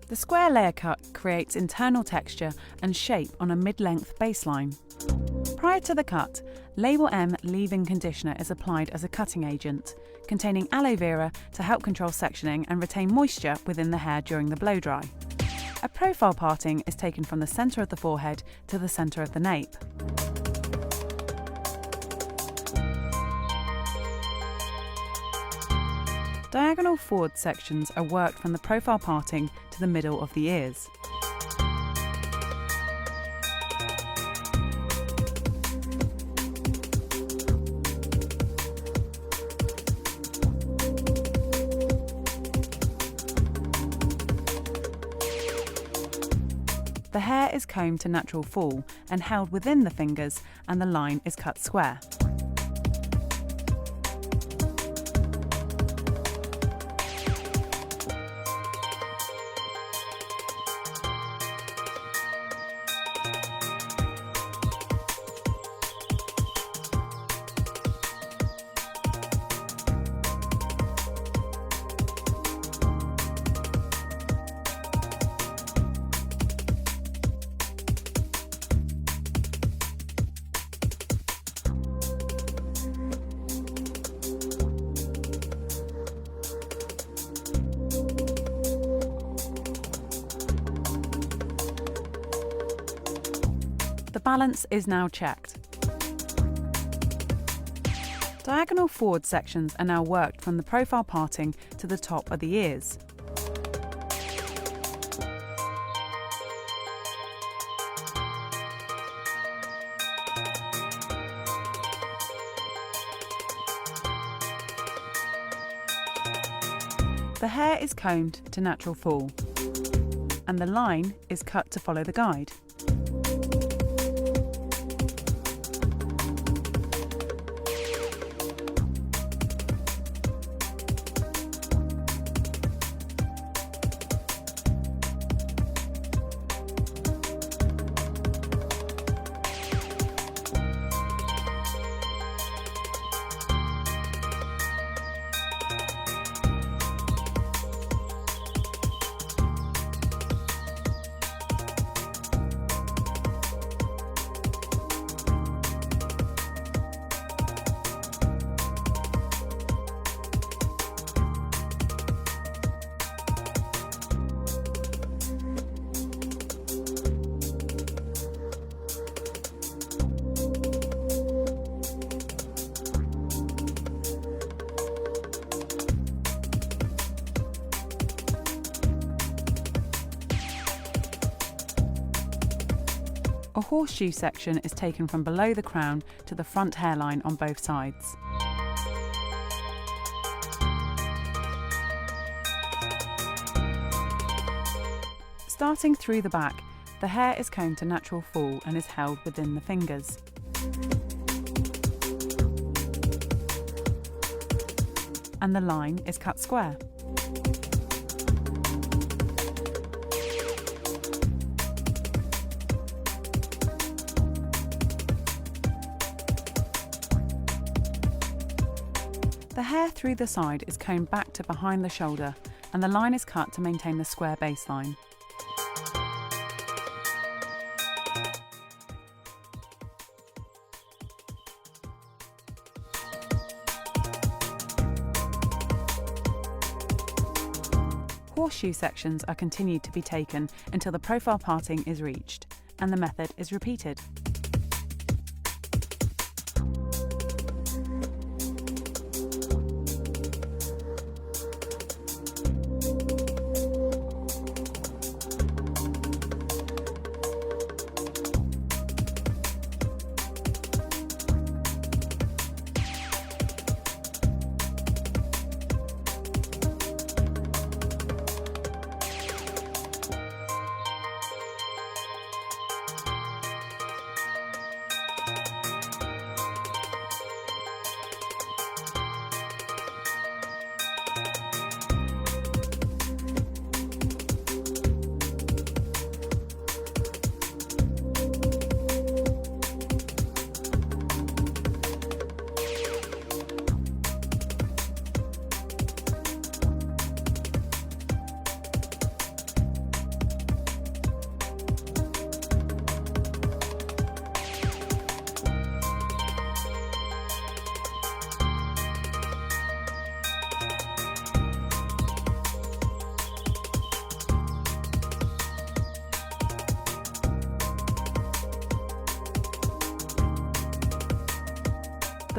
The square layer cut creates internal texture and shape on a mid-length baseline. Prior to the cut, Label M leave-in conditioner is applied as a cutting agent, containing aloe vera to help control sectioning and retain moisture within the hair during the blow dry. A profile parting is taken from the centre of the forehead to the centre of the nape. Diagonal forward sections are worked from the profile parting to the middle of the ears. The hair is combed to natural fall and held within the fingers, and the line is cut square. The balance is now checked. Diagonal forward sections are now worked from the profile parting to the top of the ears. The hair is combed to natural fall, and the line is cut to follow the guide. A horseshoe section is taken from below the crown to the front hairline on both sides. Starting through the back, the hair is combed to natural fall and is held within the fingers. And the line is cut square. The hair through the side is combed back to behind the shoulder, and the line is cut to maintain the square baseline. Horseshoe sections are continued to be taken until the profile parting is reached, and the method is repeated.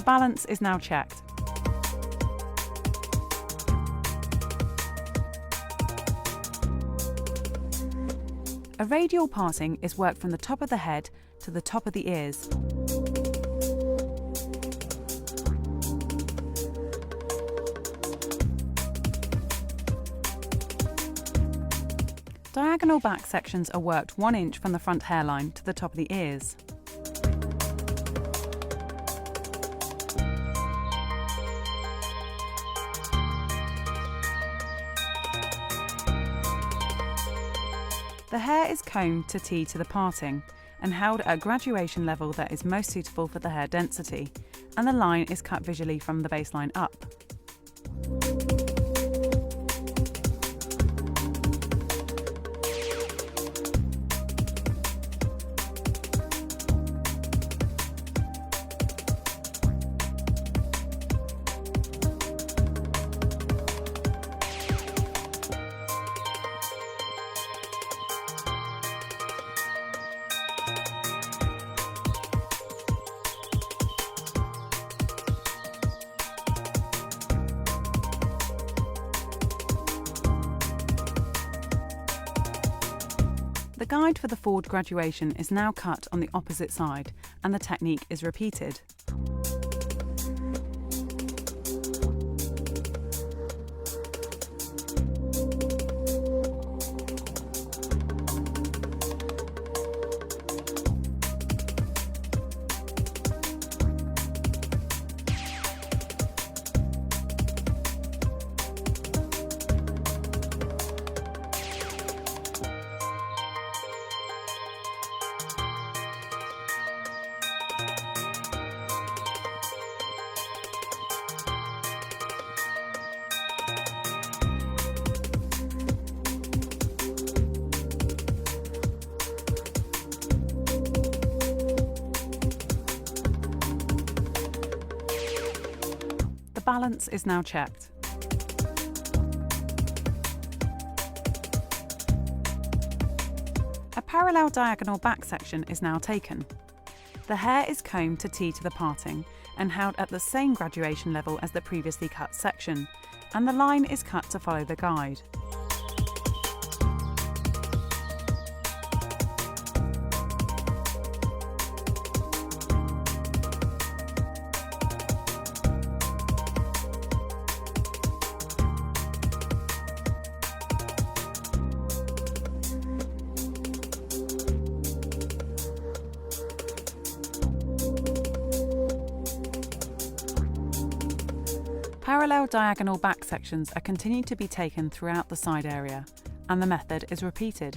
balance is now checked. A radial parting is worked from the top of the head to the top of the ears. Diagonal back sections are worked 1 inch from the front hairline to the top of the ears. The hair is combed to tee to the parting and held at a graduation level that is most suitable for the hair density, and the line is cut visually from the baseline up. The guide for the forward graduation is now cut on the opposite side, and the technique is repeated. The balance is now checked. A parallel diagonal back section is now taken. The hair is combed to tee to the parting and held at the same graduation level as the previously cut section, and the line is cut to follow the guide. Parallel diagonal back sections are continued to be taken throughout the side area, and the method is repeated.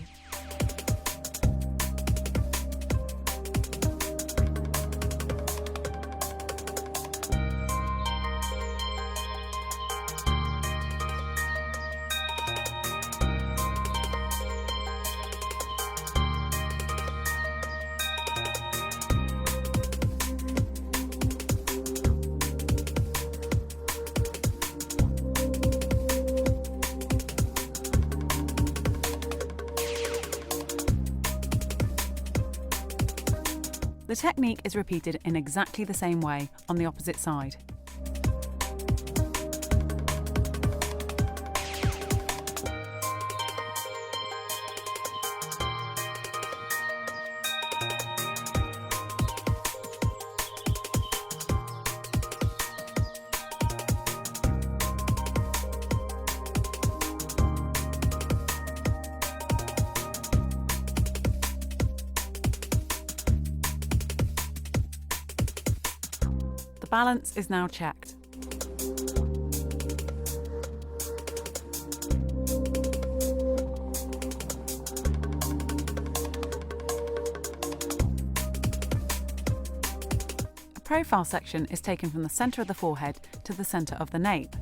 The technique is repeated in exactly the same way on the opposite side. The balance is now checked. A profile section is taken from the centre of the forehead to the centre of the nape.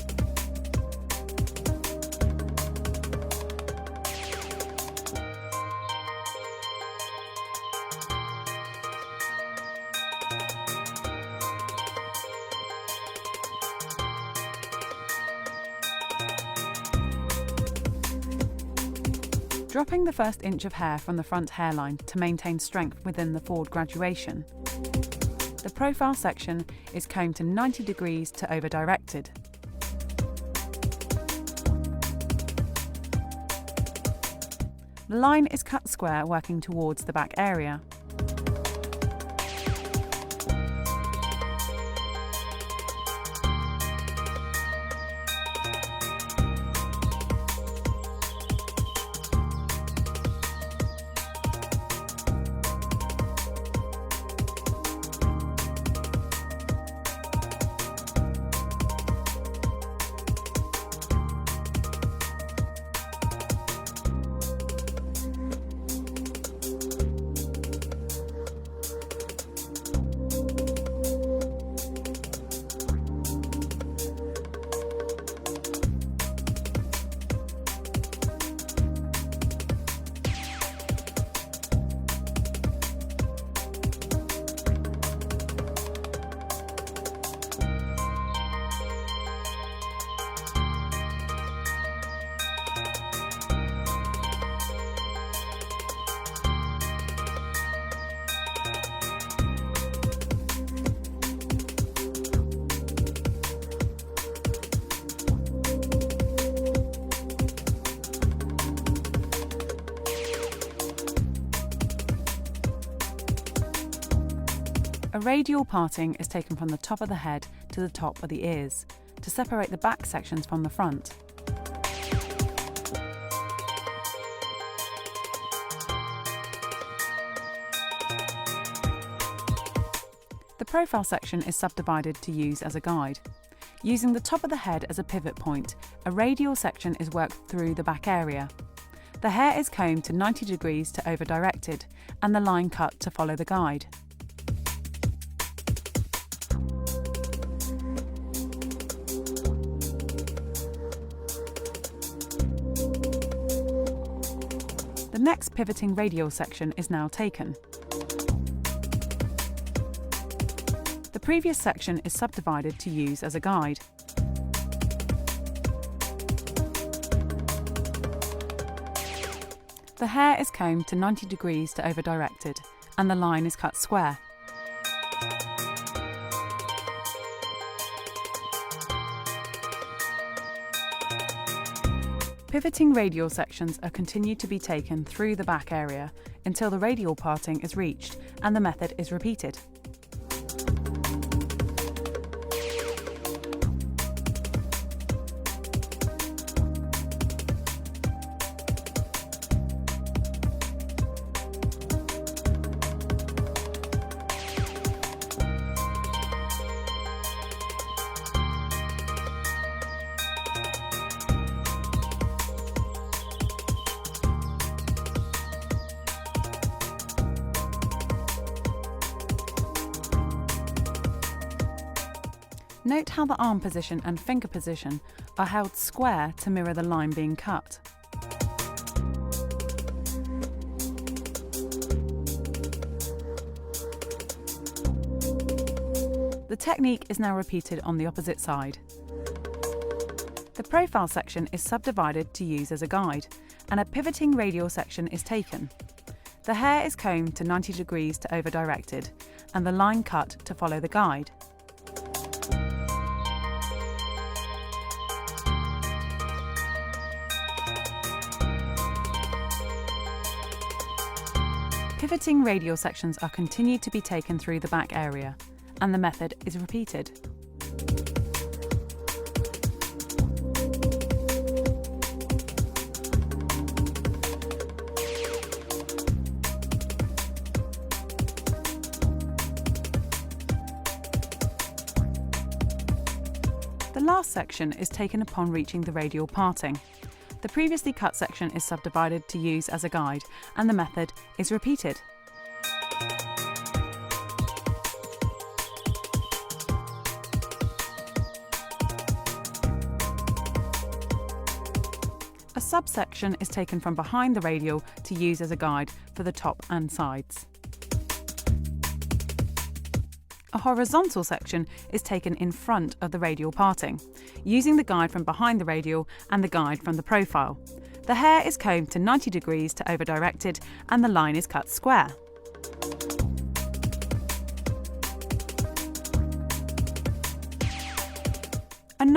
Dropping the first inch of hair from the front hairline to maintain strength within the forward graduation. The profile section is combed to 90 degrees to over-directed. The line is cut square working towards the back area. A radial parting is taken from the top of the head to the top of the ears to separate the back sections from the front. The profile section is subdivided to use as a guide. Using the top of the head as a pivot point, a radial section is worked through the back area. The hair is combed to 90 degrees to over-directed and the line cut to follow the guide. The next pivoting radial section is now taken. The previous section is subdivided to use as a guide. The hair is combed to 90 degrees to over-directed and the line is cut square. Pivoting radial sections are continued to be taken through the back area until the radial parting is reached and the method is repeated. Note how the arm position and finger position are held square to mirror the line being cut. The technique is now repeated on the opposite side. The profile section is subdivided to use as a guide, and a pivoting radial section is taken. The hair is combed to 90 degrees to over-directed, and the line cut to follow the guide. Pivoting radial sections are continued to be taken through the back area, and the method is repeated. The last section is taken upon reaching the radial parting. The previously cut section is subdivided to use as a guide, and the method is repeated. A subsection is taken from behind the radial to use as a guide for the top and sides. A horizontal section is taken in front of the radial parting, using the guide from behind the radial and the guide from the profile. The hair is combed to 90 degrees to over-directed and the line is cut square.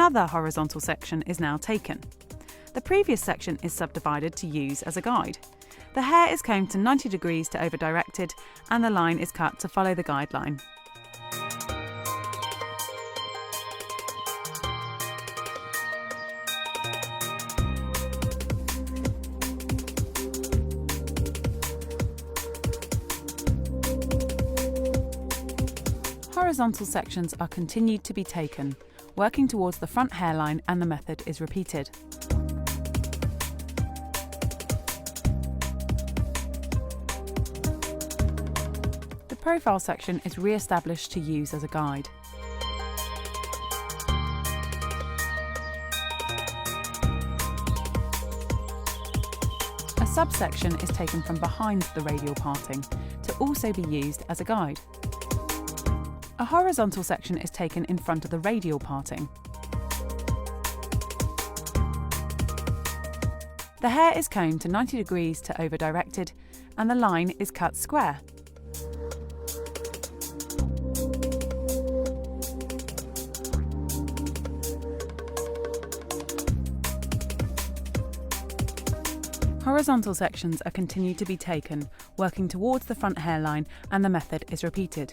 Another horizontal section is now taken. The previous section is subdivided to use as a guide. The hair is combed to 90 degrees to over-directed, and the line is cut to follow the guideline. Horizontal sections are continued to be taken, working towards the front hairline, and the method is repeated. The profile section is re-established to use as a guide. A subsection is taken from behind the radial parting to also be used as a guide. A horizontal section is taken in front of the radial parting. The hair is combed to 90 degrees to over-directed, and the line is cut square. Horizontal sections are continued to be taken, working towards the front hairline, and the method is repeated.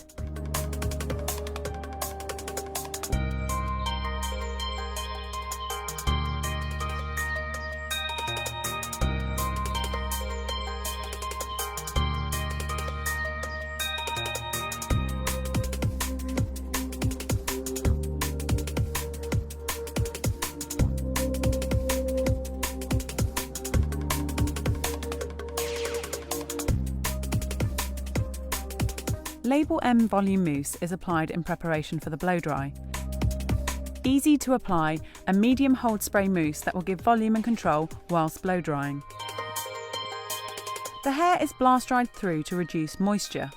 Label M volume mousse is applied in preparation for the blow dry. Easy to apply, a medium hold spray mousse that will give volume and control whilst blow drying. The hair is blast dried through to reduce moisture.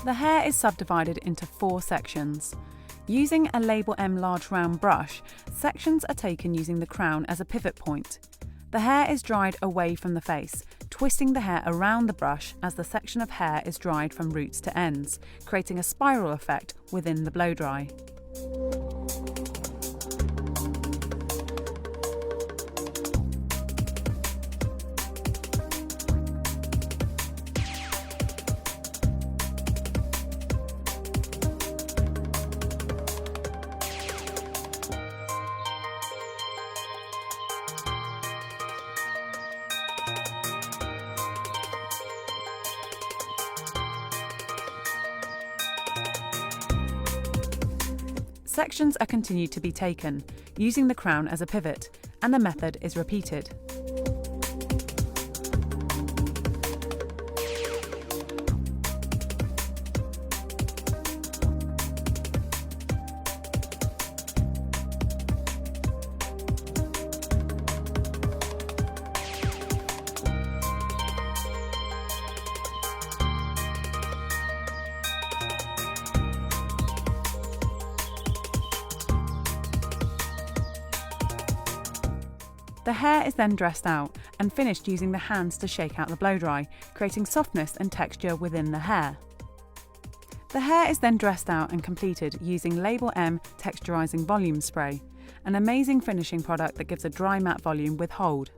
The hair is subdivided into 4 sections. Using a Label M large round brush, sections are taken using the crown as a pivot point. The hair is dried away from the face, twisting the hair around the brush as the section of hair is dried from roots to ends, creating a spiral effect within the blow dry. Sections are continued to be taken, using the crown as a pivot, and the method is repeated. The hair is then dressed out and finished using the hands to shake out the blow dry, creating softness and texture within the hair. The hair is then dressed out and completed using Label M Texturizing Volume Spray, an amazing finishing product that gives a dry matte volume with hold.